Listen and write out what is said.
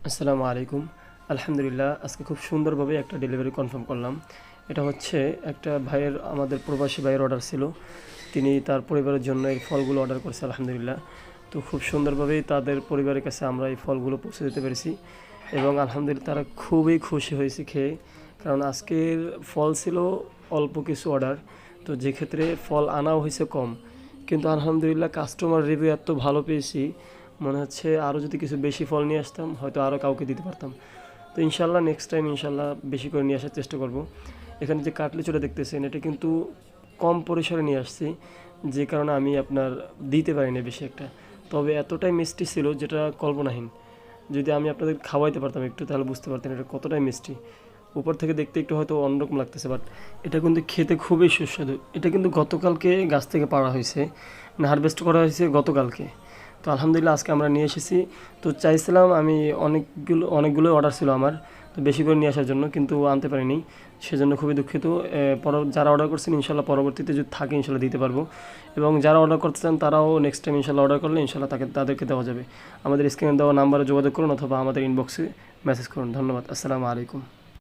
আসসালামু আলাইকুম। আলহামদুলিল্লাহ, আজকে খুব সুন্দরভাবে একটা ডেলিভারি কনফার্ম করলাম। এটা হচ্ছে একটা ভাইয়ের, আমাদের প্রবাসী ভাইয়ের অর্ডার ছিল। তিনি তার পরিবারের জন্য এই ফলগুলো অর্ডার করেছে আলহামদুলিল্লাহ। তো খুব সুন্দরভাবেই তাদের পরিবারের কাছে আমরা এই ফলগুলো পৌঁছে দিতে পেরেছি এবং আলহামদুলিল্লাহ তারা খুবই খুশি হয়েছে খেয়ে। কারণ আজকের ফল ছিল অল্প কিছু অর্ডার, তো যে ক্ষেত্রে ফল আনাও হয়েছে কম, কিন্তু আলহামদুলিল্লাহ কাস্টমার রিভিউ এত ভালো পেয়েছি, মনে হচ্ছে আরও যদি কিছু বেশি ফল নিয়ে আসতাম হয়তো আরও কাউকে দিতে পারতাম। তো ইনশাল্লাহ নেক্সট টাইম ইনশাল্লাহ বেশি করে নিয়ে আসার চেষ্টা করব। এখানে যে কাটলিচুটা দেখতেছেন এটা কিন্তু কম পরিসরে নিয়ে আসছি, যে কারণে আমি আপনার দিতে পারিনি বেশি একটা। তবে এতটাই মিষ্টি ছিল যেটা কল্পনাহীন। যদি আমি আপনাদের খাওয়াইতে পারতাম একটু, তাহলে বুঝতে পারতেন এটা কতটাই মিষ্টি। উপর থেকে দেখতে একটু হয়তো অন্যরকম লাগতেছে, বাট এটা কিন্তু খেতে খুবই সুস্বাদু। এটা কিন্তু গতকালকে গাছ থেকে পাড়া হয়েছে, না হারভেস্ট করা হয়েছে গতকালকে। তো আলহামদুলিল্লাহ আজকে আমরা নিয়ে এসেছি। তো চাইছিলাম আমি, অনেকগুলো অর্ডার ছিল আমার, তো বেশি করে নিয়ে আসার জন্য, কিন্তু আনতে পারিনি। সেজন্য খুবই দুঃখিত। যারা অর্ডার করছেন ইনশাল্লাহ পরবর্তীতে যদি থাকে ইনশাল্লাহ দিতে পারবো। এবং যারা অর্ডার করতে চান তারাও নেক্সট টাইম ইনশাল্লাহ অর্ডার করলে ইনশাল্লাহ তাদেরকে দেওয়া যাবে। আমাদের স্ক্রিনে দেওয়া নাম্বারে যোগাযোগ করুন অথবা আমাদের ইনবক্সে মেসেজ করুন। ধন্যবাদ। আসসালামু আলাইকুম।